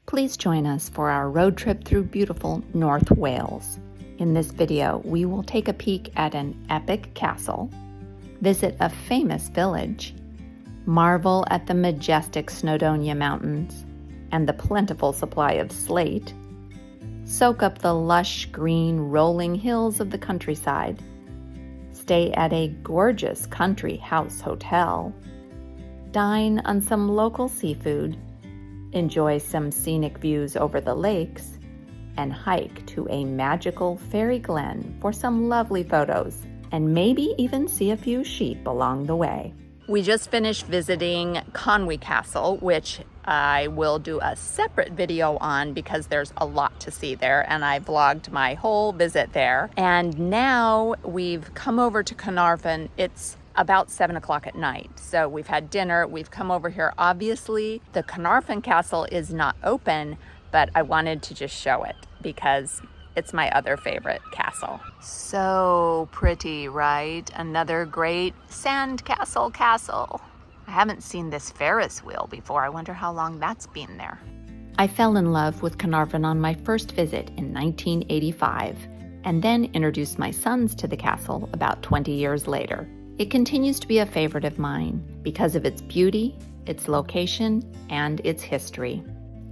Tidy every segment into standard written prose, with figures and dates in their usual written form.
Please join us for our road trip through beautiful North Wales. In this video, we will take a peek at an epic castle, visit a famous village, marvel at the majestic Snowdonia mountains and the plentiful supply of slate, soak up the lush green rolling hills of the countryside, stay at a gorgeous country house hotel, dine on some local seafood, enjoy some scenic views over the lakes, and hike to a magical Fairy Glen for some lovely photos, and maybe even see a few sheep along the way. We just finished visiting Betws-y-Coed Castle, which I will do a separate video on because there's a lot to see there, and I vlogged my whole visit there. And now we've come over to Caernarfon. It's about 7 o'clock at night. So we've had dinner, we've come over here. Obviously, the Caernarfon Castle is not open, but I wanted to just show it because it's my other favorite castle. So pretty, right? Another great sand castle. I haven't seen this Ferris wheel before. I wonder how long that's been there. I fell in love with Caernarfon on my first visit in 1985, and then introduced my sons to the castle about 20 years later. It continues to be a favorite of mine because of its beauty, its location, and its history.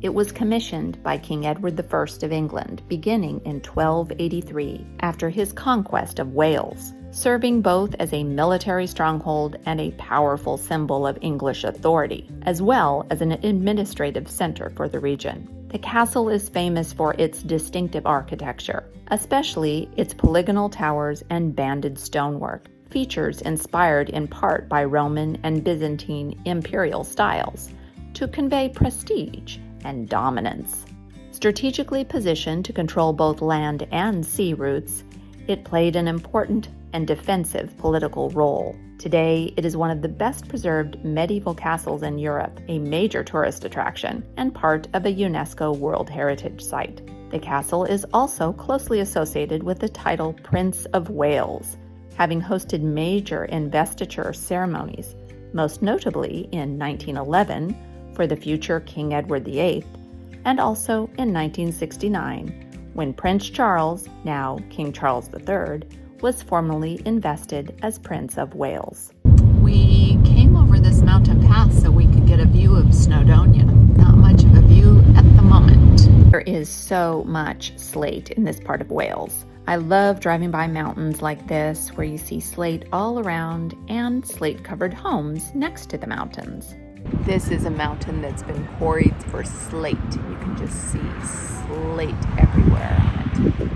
It was commissioned by King Edward I of England beginning in 1283 after his conquest of Wales, serving both as a military stronghold and a powerful symbol of English authority, as well as an administrative center for the region. The castle is famous for its distinctive architecture, especially its polygonal towers and banded stonework, features inspired in part by Roman and Byzantine imperial styles, to convey prestige and dominance. Strategically positioned to control both land and sea routes, it played an important and defensive political role. Today, it is one of the best preserved medieval castles in Europe, a major tourist attraction, and part of a UNESCO World Heritage Site. The castle is also closely associated with the title Prince of Wales, having hosted major investiture ceremonies, most notably in 1911 for the future King Edward VIII, and also in 1969 when Prince Charles, now King Charles III, was formally invested as Prince of Wales. We came over this mountain pass so we could get a view of Snowdonia. Not much of a view at the moment. There is so much slate in this part of Wales. I love driving by mountains like this where you see slate all around and slate-covered homes next to the mountains. This is a mountain that's been quarried for slate. You can just see slate everywhere on it.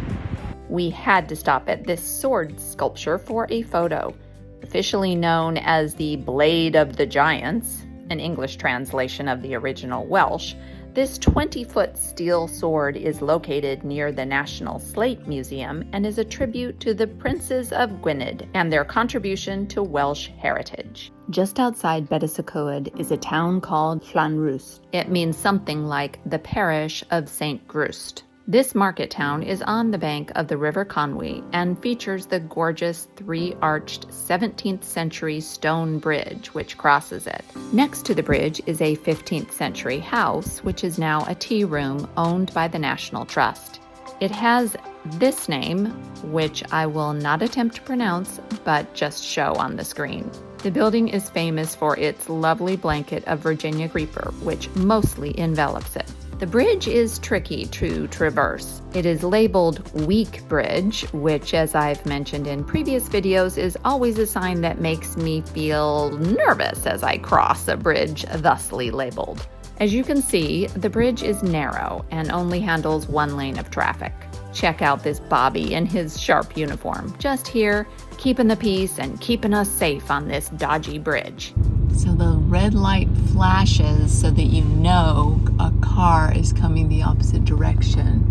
We had to stop at this sword sculpture for a photo. Officially known as the Blade of the Giants, an English translation of the original Welsh, this 20-foot steel sword is located near the National Slate Museum and is a tribute to the Princes of Gwynedd and their contribution to Welsh heritage. Just outside Betws-y-Coed is a town called Llanrwst. It means something like the parish of St. Grust. This market town is on the bank of the River Conwy and features the gorgeous three-arched 17th century stone bridge which crosses it. Next to the bridge is a 15th century house which is now a tea room owned by the National Trust. It has this name, which I will not attempt to pronounce but just show on the screen. The building is famous for its lovely blanket of Virginia creeper which mostly envelops it. The bridge is tricky to traverse. It is labeled Weak Bridge, which, as I've mentioned in previous videos, is always a sign that makes me feel nervous as I cross a bridge thusly labeled. As you can see, the bridge is narrow and only handles one lane of traffic. Check out this Bobby in his sharp uniform, just here, keeping the peace and keeping us safe on this dodgy bridge. So the red light flashes so that you know a car is coming the opposite direction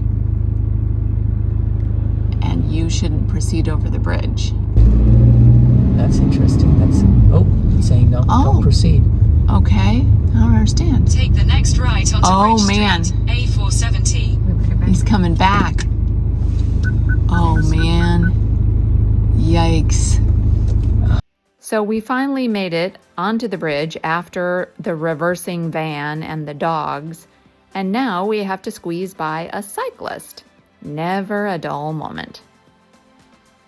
and you shouldn't proceed over the bridge. That's interesting. He's saying no, don't proceed. Okay, I don't understand. Take the next right onto Bridge man. Street, A470. He's coming back. Oh man, yikes. So we finally made it onto the bridge after the reversing van and the dogs, And now we have to squeeze by a cyclist. Never a dull moment.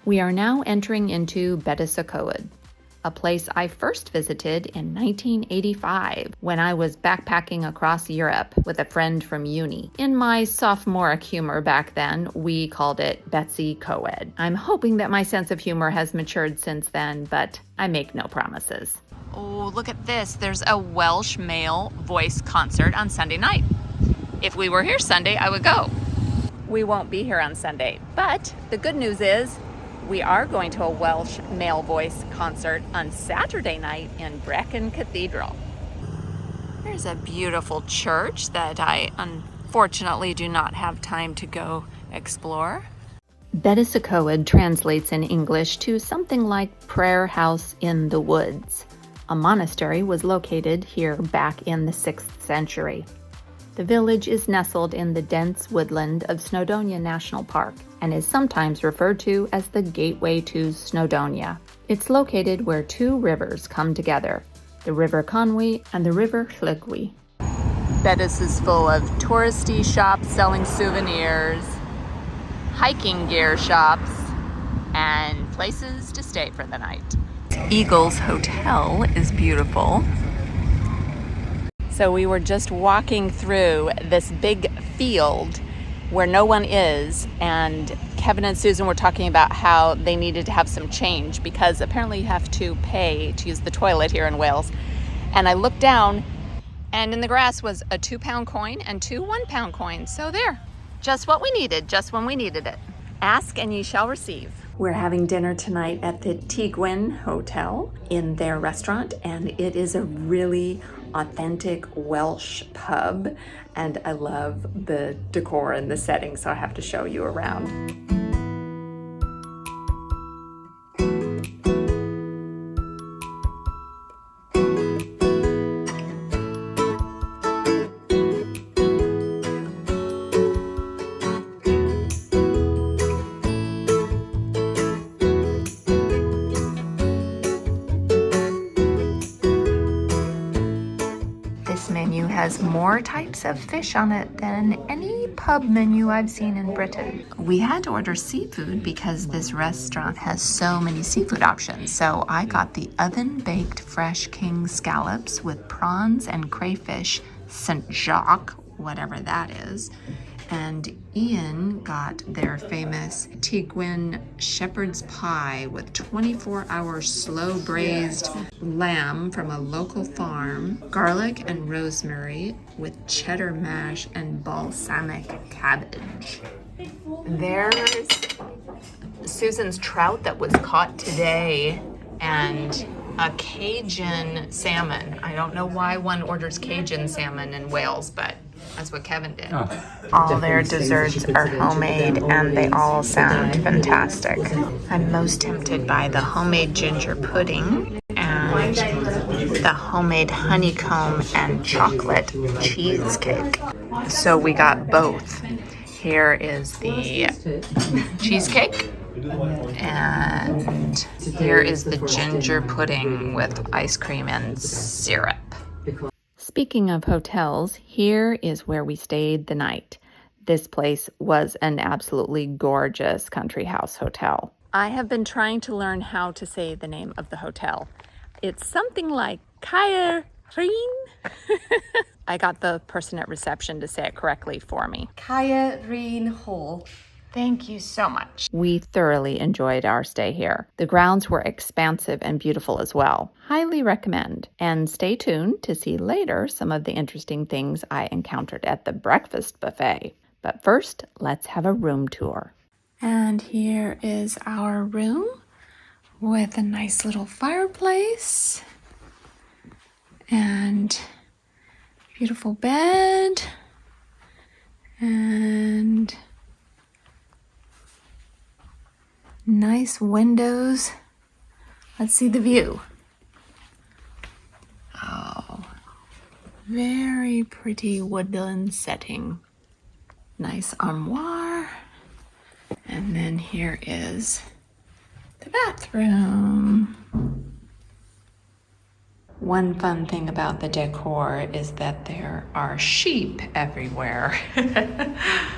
We are now entering into Betws-y-Coed, a place I first visited in 1985 when I was backpacking across Europe with a friend from uni. In my sophomoric humor back then, we called it Betws-y-Coed. I'm hoping that my sense of humor has matured since then, but I make no promises. Oh, look at this. There's a Welsh male voice concert on Sunday night. If we were here Sunday, I would go. We won't be here on Sunday, but the good news is we are going to a Welsh male voice concert on Saturday night in Brecon Cathedral. There's a beautiful church that I unfortunately do not have time to go explore. Betws-y-Coed translates in English to something like prayer house in the woods. A monastery was located here back in the 6th century. The village is nestled in the dense woodland of Snowdonia National Park and is sometimes referred to as the gateway to Snowdonia. It's located where two rivers come together, the River Conwy and the River Llygwy. Betws is full of touristy shops selling souvenirs, hiking gear shops, and places to stay for the night. Eagle's Hotel is beautiful. So we were just walking through this big field where no one is, and Kevin and Susan were talking about how they needed to have some change because apparently you have to pay to use the toilet here in Wales. And I looked down, and in the grass was a 2-pound coin and 2 1-pound coins. So there, just what we needed, just when we needed it. Ask and ye shall receive. We're having dinner tonight at the Betws-y-Coed Hotel in their restaurant, and it is a really authentic Welsh pub, and I love the decor and the setting, so I have to show you around. This menu has more types of fish on it than any pub menu I've seen in Britain. We had to order seafood because this restaurant has so many seafood options. So I got the oven-baked fresh king scallops with prawns and crayfish, St. Jacques, whatever that is. And Ian got their famous Betws-y-Coed shepherd's pie with 24-hour slow braised lamb from a local farm, garlic and rosemary with cheddar mash and balsamic cabbage. There's Susan's trout that was caught today and a Cajun salmon. I don't know why one orders Cajun salmon in Wales, but that's what Kevin did. All their desserts are homemade and they all sound fantastic. I'm most tempted by the homemade ginger pudding and the homemade honeycomb and chocolate cheesecake. So we got both. Here is the cheesecake and here is the ginger pudding with ice cream and syrup. Speaking of hotels, here is where we stayed the night. This place was an absolutely gorgeous country house hotel. I have been trying to learn how to say the name of the hotel. It's something like Caer Rhun. I got the person at reception to say it correctly for me. Caer Rhun Hall. Thank you so much. We thoroughly enjoyed our stay here. The grounds were expansive and beautiful as well. Highly recommend. And stay tuned to see later some of the interesting things I encountered at the breakfast buffet. But first, let's have a room tour. And here is our room with a nice little fireplace and beautiful bed and nice windows. Let's see the view. Oh, very pretty woodland setting. Nice armoire. And then here is the bathroom. One fun thing about the decor is that there are sheep everywhere,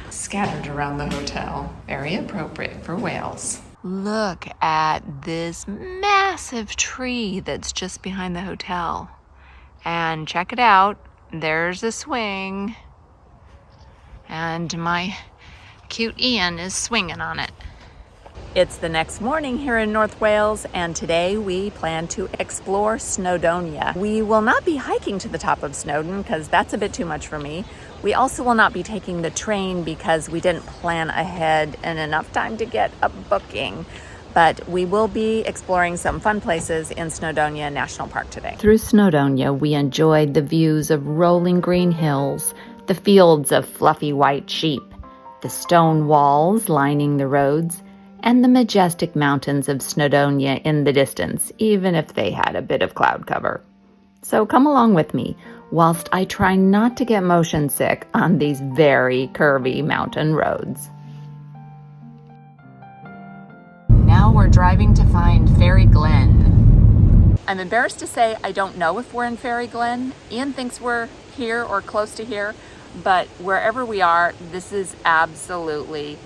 scattered around the hotel. Very appropriate for Wales. Look at this massive tree that's just behind the hotel. And check it out, there's a swing. And my cute Ian is swinging on it. It's the next morning here in North Wales, and today we plan to explore Snowdonia. We will not be hiking to the top of Snowdon because that's a bit too much for me. We also will not be taking the train because we didn't plan ahead in enough time to get a booking. But we will be exploring some fun places in Snowdonia National Park today. Through Snowdonia, we enjoyed the views of rolling green hills, the fields of fluffy white sheep, the stone walls lining the roads, and the majestic mountains of Snowdonia in the distance, even if they had a bit of cloud cover. So come along with me whilst I try not to get motion sick on these very curvy mountain roads. Now we're driving to find Fairy Glen. I'm embarrassed to say I don't know if we're in Fairy Glen. Ian thinks we're here or close to here, but wherever we are, this is absolutely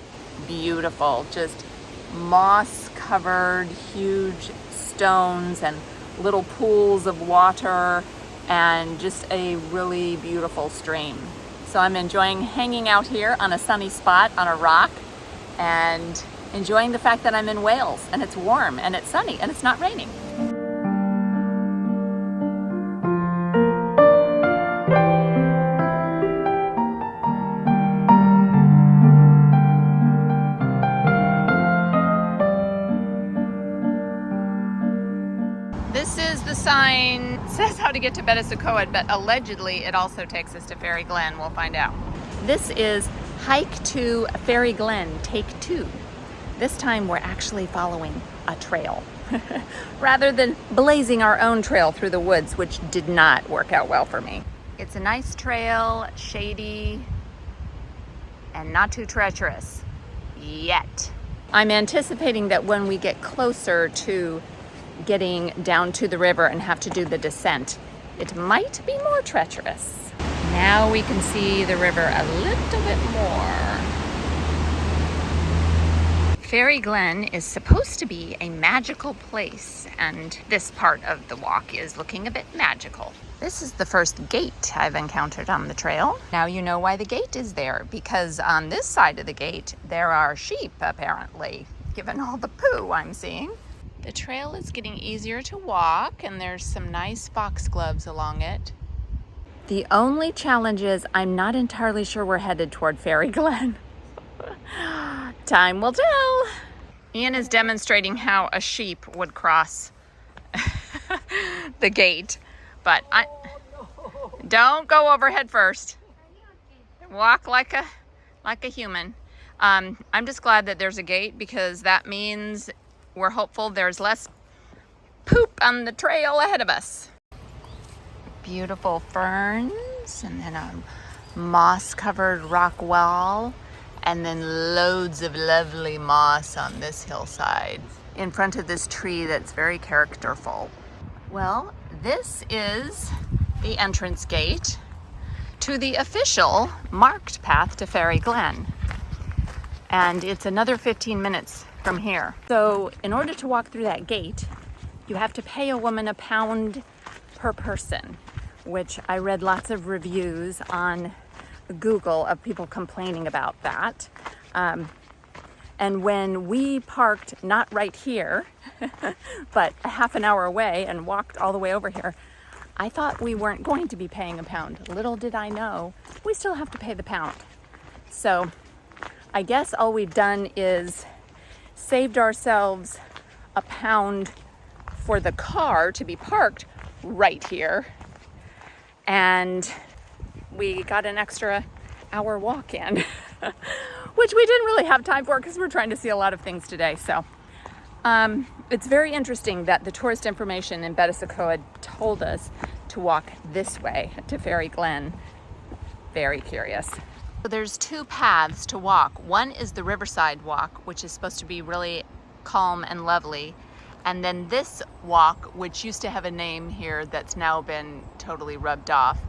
beautiful. Just moss-covered, huge stones and little pools of water and just a really beautiful stream. So I'm enjoying hanging out here on a sunny spot on a rock and enjoying the fact that I'm in Wales and it's warm and it's sunny and it's not raining. This is the sign. It says how to get to Betws-y-Coed, but allegedly it also takes us to Fairy Glen. We'll find out. This is Hike to Fairy Glen, Take 2. This time we're actually following a trail rather than blazing our own trail through the woods, which did not work out well for me. It's a nice trail, shady, and not too treacherous yet. I'm anticipating that when we get closer to getting down to the river and have to do the descent, it might be more treacherous. Now we can see the river a little bit more. Fairy Glen is supposed to be a magical place, and this part of the walk is looking a bit magical. This is the first gate I've encountered on the trail. Now you know why the gate is there, because on this side of the gate there are sheep, apparently, given all the poo I'm seeing. The trail is getting easier to walk, and there's some nice foxgloves along it. The only challenge is I'm not entirely sure we're headed toward Fairy Glen. Time will tell. Ian is demonstrating how a sheep would cross the gate, but don't go over head first. Walk like a human. I'm just glad that there's a gate, because that means we're hopeful there's less poop on the trail ahead of us. Beautiful ferns, and then a moss-covered rock wall, and then loads of lovely moss on this hillside in front of this tree that's very characterful. Well, this is the entrance gate to the official marked path to Fairy Glen. And it's another 15 minutes from here. So in order to walk through that gate, you have to pay a woman £1 per person, which I read lots of reviews on Google of people complaining about that. And when we parked, not right here, but a half an hour away and walked all the way over here, I thought we weren't going to be paying £1. Little did I know, we still have to pay the £1. So I guess all we've done is saved ourselves £1 for the car to be parked right here, and we got an extra hour walk in, which we didn't really have time for because we're trying to see a lot of things today. So it's very interesting that the tourist information in Betws-y-Coed told us to walk this way to Fairy Glen. Very curious. So there's two paths to walk. One is the riverside walk, which is supposed to be really calm and lovely. And then this walk, which used to have a name here that's now been totally rubbed off.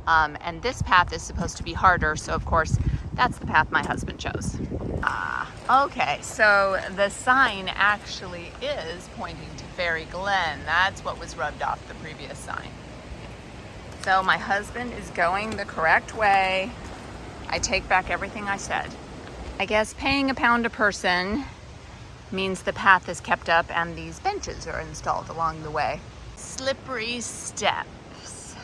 And this path is supposed to be harder, so of course, that's the path my husband chose. Okay, so the sign actually is pointing to Fairy Glen. That's what was rubbed off the previous sign. So my husband is going the correct way. I take back everything I said. I guess paying £1 a person means the path is kept up and these benches are installed along the way. Slippery steps.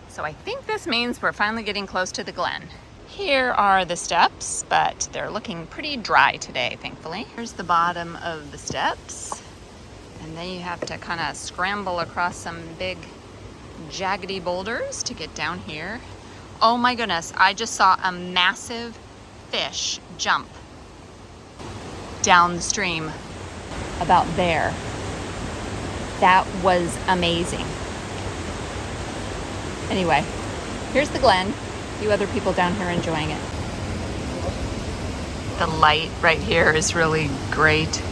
So I think this means we're finally getting close to the Glen. Here are the steps, but they're looking pretty dry today, thankfully. Here's the bottom of the steps. And then you have to kind of scramble across some big jaggedy boulders to get down here. Oh my goodness, I just saw a massive fish jump down the stream about there. That was amazing. Anyway, here's the Glen. A few other people down here enjoying it. The light right here is really great,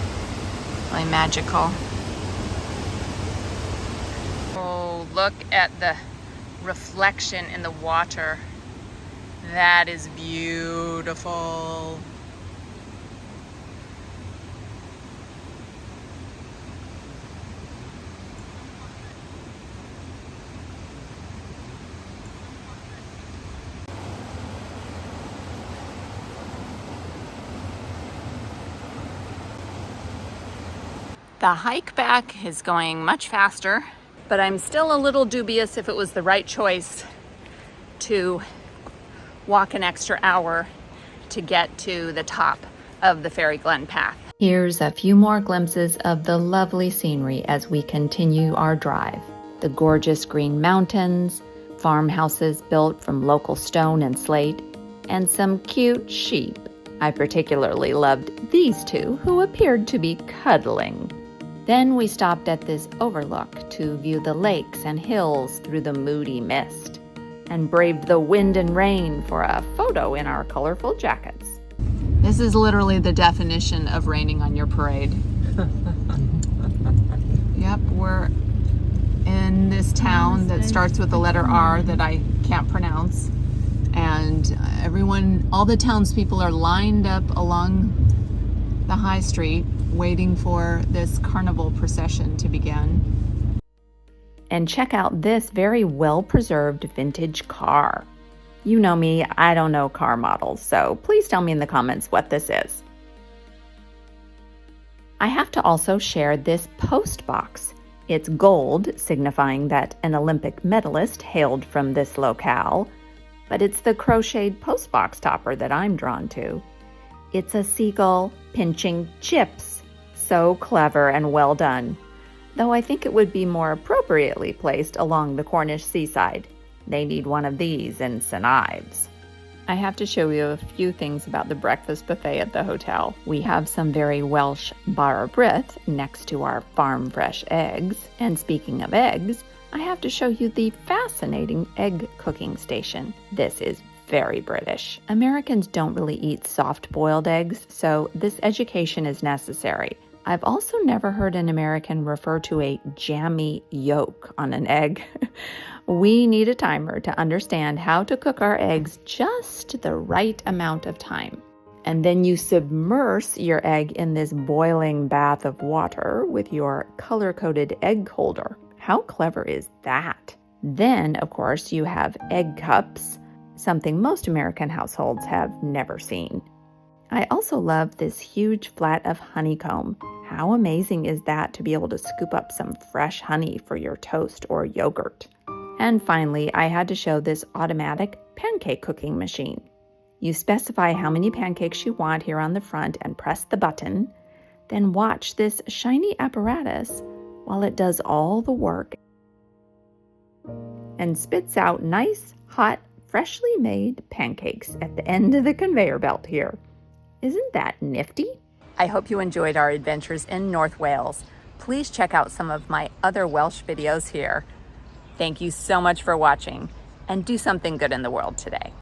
really magical. Oh, look at the reflection in the water. That is beautiful. The hike back is going much faster, but I'm still a little dubious if it was the right choice to walk an extra hour to get to the top of the Fairy Glen path. Here's a few more glimpses of the lovely scenery as we continue our drive. The gorgeous green mountains, farmhouses built from local stone and slate, and some cute sheep. I particularly loved these two, who appeared to be cuddling. Then we stopped at this overlook to view the lakes and hills through the moody mist, and braved the wind and rain for a photo in our colorful jackets. This is literally the definition of raining on your parade. Yep, we're in this town that starts with the letter R that I can't pronounce. And all the townspeople are lined up along the high street waiting for this carnival procession to begin. And check out this very well-preserved vintage car. You know me, I don't know car models, so please tell me in the comments what this is. I have to also share this post box. It's gold, signifying that an Olympic medalist hailed from this locale, but it's the crocheted post box topper that I'm drawn to. It's a seagull pinching chips. So clever and well done, though I think it would be more appropriately placed along the Cornish seaside. They need one of these in St. Ives. I have to show you a few things about the breakfast buffet at the hotel. We have some very Welsh bar o' brith next to our farm fresh eggs. And speaking of eggs, I have to show you the fascinating egg cooking station. This is very British. Americans don't really eat soft-boiled eggs, so this education is necessary. I've also never heard an American refer to a jammy yolk on an egg. We need a timer to understand how to cook our eggs just the right amount of time. And then you submerge your egg in this boiling bath of water with your color-coded egg holder. How clever is that? Then, of course, you have egg cups, something most American households have never seen. I also love this huge flat of honeycomb. How amazing is that to be able to scoop up some fresh honey for your toast or yogurt? And finally, I had to show this automatic pancake cooking machine. You specify how many pancakes you want here on the front and press the button, then watch this shiny apparatus while it does all the work and spits out nice, hot, freshly made pancakes at the end of the conveyor belt here. Isn't that nifty? I hope you enjoyed our adventures in North Wales. Please check out some of my other Welsh videos here. Thank you so much for watching, and do something good in the world today.